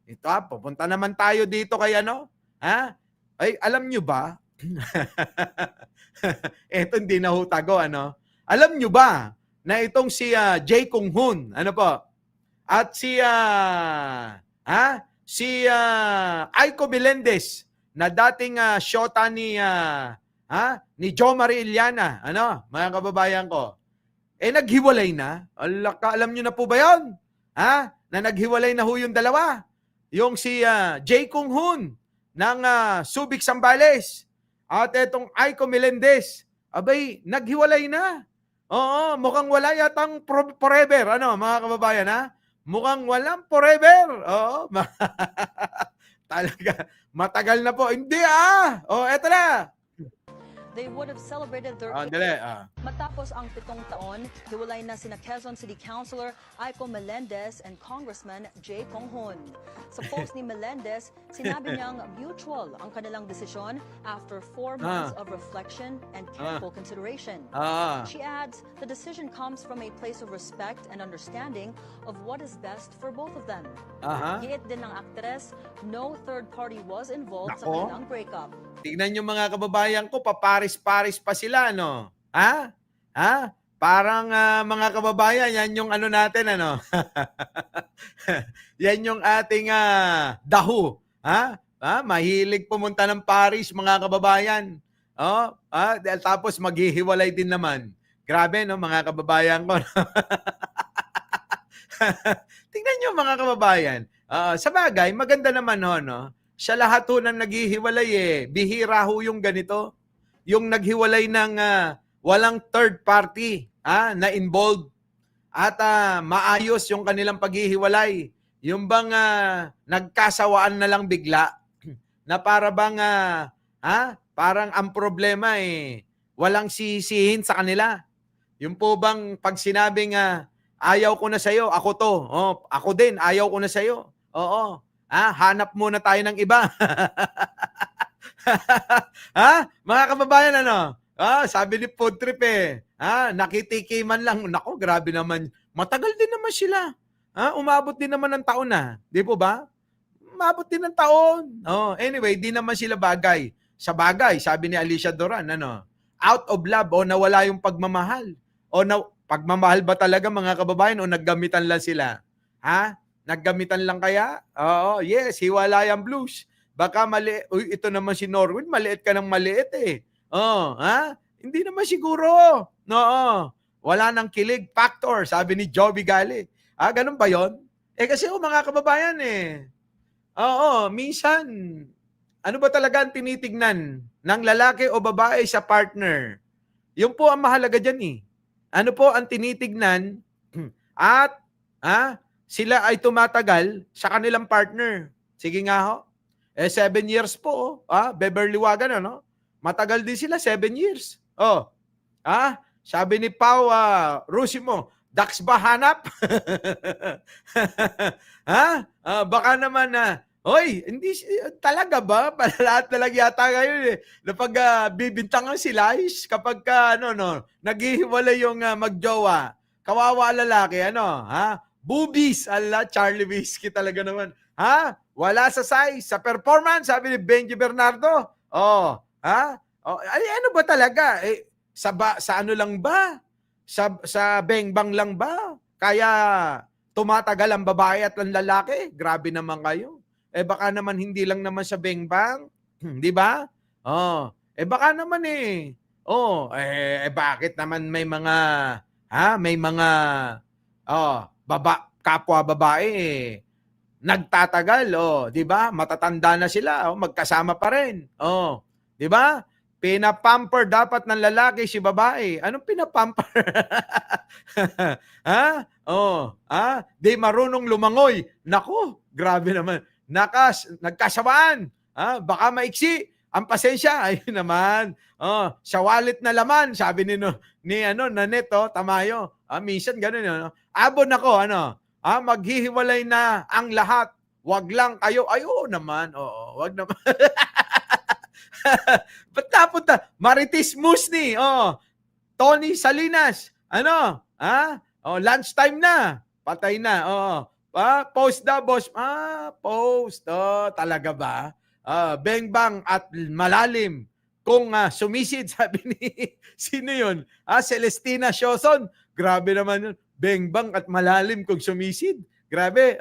Ito pupunta naman tayo dito kay ano, ha? Ay, alam nyo ba? Eto hindi na hutago, ano? Alam nyo ba na itong si Jay Kung Hoon, ano po? At si Aiko Melendez na dating shota ni Jo Marie Iliana, ano, mga kababayan ko. Naghiwalay na. Alam niyo na po ba 'yon? Na naghiwalay na ho yung dalawa. Yung si Jay Kung Hoon ng Subic Zambales at etong Aiko Melendez. Abay, naghiwalay na. Oo, mukhang wala yatang forever, ano, mga kababayan, ha? Mukhang walang forever. Oo. Talaga, matagal na po. Hindi eto na. They would have celebrated their Dali. Matapos ang 7 taon, hiwalay na sina Quezon City Councilor Aiko Melendez and Congressman Jay Kung Hoon. Sa post ni Melendez, sinabi niyang mutual ang kanilang desisyon after 4 months of reflection and careful consideration. She adds, the decision comes from a place of respect and understanding of what is best for both of them. Giit din ng aktres, no third party was involved sa kanilang breakup. Tignan nyo mga kababayan ko, paparis-paris pa sila, no? Parang mga kababayan, yan yung ano natin, ano? Yan yung ating dahu. Mahilig pumunta ng Paris, mga kababayan. Tapos maghihiwalay din naman. Grabe, no, mga kababayan ko. Tingnan nyo, mga kababayan. Sa bagay, maganda naman, no? Sa lahat ho ng naghihiwalay, bihira ho yung ganito. Yung naghiwalay ng walang third party na involved at maayos yung kanilang paghihiwalay. Yung bang nagkasawaan na lang bigla na para bang parang ang problema walang sisihin sa kanila. Yung po bang pag sinabing ayaw ko na sa'yo, ako to. Ako din, ayaw ko na sa'yo. Oo. Hanap muna tayo ng iba. Mga kababayan, ano? Sabi ni Food Trip nakitikiman lang. Nako, grabe naman. Matagal din naman sila. Umabot din naman ng taon na. Di po ba? Umabot din ng taon. Anyway, di naman sila bagay. Sa bagay, sabi ni Alicia Doran, ano? Out of love o nawala yung pagmamahal. Pagmamahal ba talaga, mga kababayan, o naggamitan lang sila? Naggamitan lang kaya? Oo, yes, hiwalayang blues. Baka maliit. Uy, ito naman si Norwin, maliit ka ng maliit Hindi naman siguro. Oo. Wala nang kilig factor, sabi ni Joby Gali. Ganun ba yon? Kasi mga kababayan Oo, minsan, ano ba talaga ang tinitignan ng lalaki o babae sa partner? Yung po ang mahalaga dyan Ano po ang tinitignan at sila ay tumatagal sa kanilang partner. Sige nga ho. 7 years po. Beverly Wagan, ano? Matagal din sila, 7 years. Sabi ni Pau Rusimo, Dax ba hanap? Baka naman Hoy, hindi talaga ba? Lahat talaga yata ngayon Napag bibintangan sila kapag naghihiwalay yung magjowa. Kawawa lalaki, boobies, Charlie Whiskey talaga naman. Wala sa size, sa performance, sabi ni Benji Bernardo. Ano ba talaga? Sa ano lang ba? Sa bengbang lang ba? Kaya tumatagal ang babae at ang lalaki? Grabe naman kayo. Baka naman hindi lang naman sa bengbang. Di ba? Baka naman bakit naman may mga kapwa babae nagtatagal, di ba? Matatanda na sila, magkasama pa rin. Di ba? Pinapamper dapat ng lalaki si babae. Anong pinapamper? Di marunong lumangoy. Nako, grabe naman. Nagkasawaan. Baka maiksi. Ang pasensya, ayun naman. Sa wallet na laman, sabi ni Nanet, Tamayo. Minsan ganun, abon ako, maghihiwalay na ang lahat. Wag lang kayo. Oo naman. Oo, wag naman. Ba't napunta? Marites Musni. Tony Salinas. Lunchtime na. Patay na. Post daw, boss. Post. Talaga ba? Bengbang at malalim. Kung sumisid, sabi ni, sino yun? Celestina Sioson. Grabe naman yun. Bengbang at malalim kung sumisid. Grabe.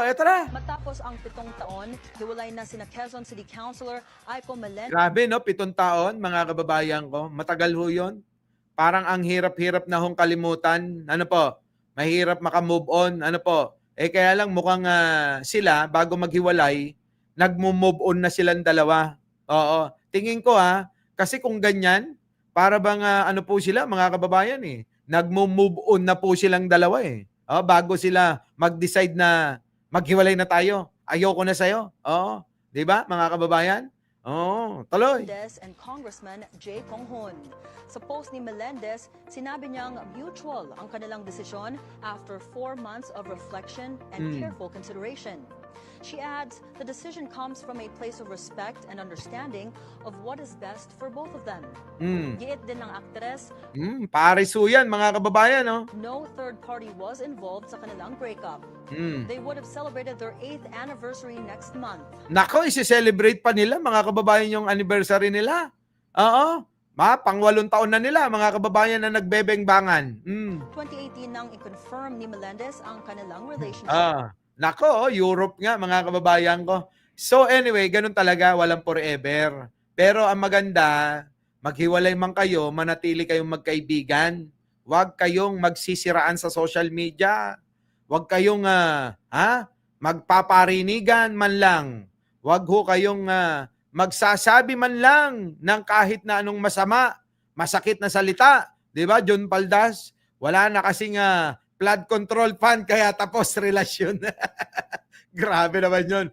Eto na. Matapos ang 7 taon, hiwalay na sina Quezon City Councilor Aiko Melendez Grabe, no? 7 taon, mga kababayan ko. Matagal ho yun. Parang ang hirap-hirap na hong kalimutan. Ano po? Mahirap makamove on. Ano po? Kaya lang mukhang sila, bago maghiwalay, nagmo-move on na silang dalawa. Oo. Tingin ko kasi kung ganyan, para bang ano po sila, mga kababayan nagmo-move on na po silang dalawa bago sila mag-decide na maghiwalay na tayo. Ayoko na sa'yo. Oo. Di ba, mga kababayan? Oo. Tuloy. and Congressman Jay Conghon. Sa post ni Melendez, sinabi niyang mutual ang kanilang desisyon after 4 months of reflection and careful consideration. She adds, the decision comes from a place of respect and understanding of what is best for both of them. Giit din ng aktres, Pares ho yan, mga kababayan. no third party was involved sa kanilang breakup. They would have celebrated their 8th anniversary next month. Nako, isi-celebrate pa nila, mga kababayan, yung anniversary nila. Oo. Pang-8 taon na nila, mga kababayan na nagbebengbangan. 2018 nang i-confirm ni Melendez ang kanilang relationship. Nako, Europe nga, mga kababayan ko. So anyway, ganun talaga, walang forever. Pero ang maganda, maghiwalay man kayo, manatili kayong magkaibigan. Huwag kayong magsisiraan sa social media. Huwag kayong magpaparinigan man lang. Huwag ho kayong magsasabi man lang ng kahit na anong masama, masakit na salita. 'Di ba, John Paldas? Wala na kasing flood control fund kaya tapos relasyon. Grabe naman 'yon.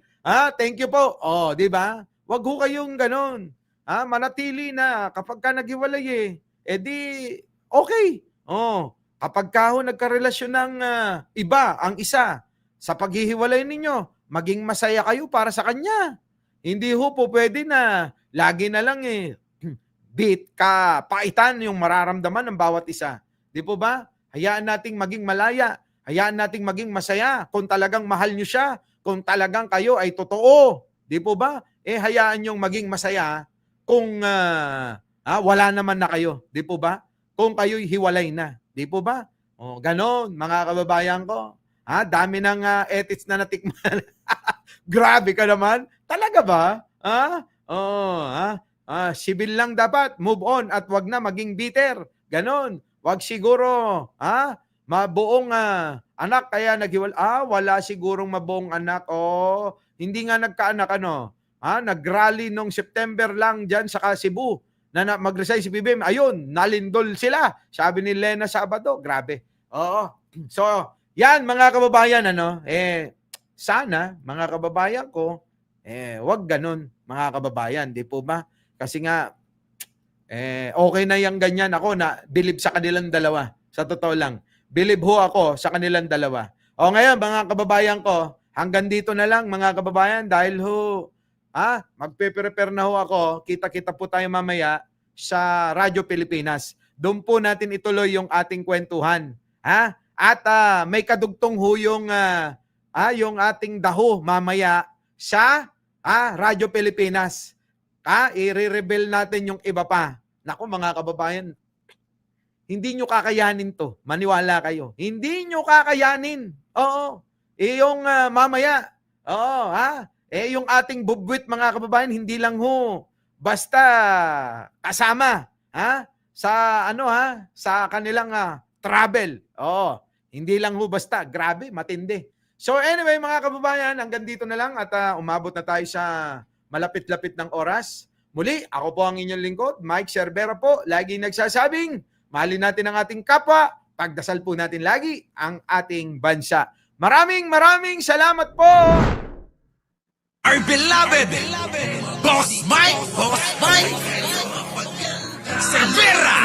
Thank you po. 'di ba? Huwag ho kayong ganoon. Manatili na kapag ka naghiwalay di okay. Kapag ka ho nagkarelasyon ng iba, ang isa, sa paghihiwalay ninyo, maging masaya kayo para sa kanya. Hindi ho po pwede na lagi na lang paitan yung mararamdaman ng bawat isa. Di po ba? Hayaan nating maging malaya. Hayaan nating maging masaya kung talagang mahal nyo siya. Kung talagang kayo ay totoo. Di po ba? Hayaan nyong maging masaya kung wala naman na kayo. Di po ba? Kung kayo'y hiwalay na. Di po ba? Ganon, mga kababayan ko. Dami ng ethics na natikman. Grabe ka naman. Talaga ba? Sibil lang dapat. Move on at wag na maging bitter. Ganon. Wag siguro, mabuong anak kaya naghiwalay. Wala sigurong mabuong anak. Hindi nga nagkaanak Nag-rally nung September lang dyan sa Cebu na mag-resign si BBM. Ayun, nalindol sila. Sabi ni Lena Sabado. Grabe. So, yan mga kababayan, sana, mga kababayan ko, wag ganun, mga kababayan, di po ba? Kasi nga, okay na yung ganyan ako na believe sa kanilang dalawa. Sa totoo lang. Believe ho ako sa kanilang dalawa. Ngayon, mga kababayan ko, hanggang dito na lang, mga kababayan, dahil magpe-prepare na ho ako. Kita-kita po tayo mamaya sa Radyo Pilipinas. Doon po natin ituloy yung ating kwentuhan. At may kadugtong ho yung ating daho mamaya sa Radyo Pilipinas. I-reveal natin yung iba pa. Naku mga kababayan, hindi nyo kakayanin to. Maniwala kayo. Hindi nyo kakayanin. Oo. Yung mamaya. Oo. Yung ating bubwit mga kababayan, hindi lang ho basta kasama sa sa kanilang travel. Hindi lang ho basta, grabe, matindi. So anyway mga kababayan, hanggang dito na lang at umabot na tayo sa malapit-lapit ng oras. Muli, ako po ang inyong lingkod, Mike Cervera po, lagi nagsasabing, mahalin natin ang ating kapwa, pagdasal po natin lagi ang ating bansa. Maraming salamat po! Our beloved Boss Mike Cervera.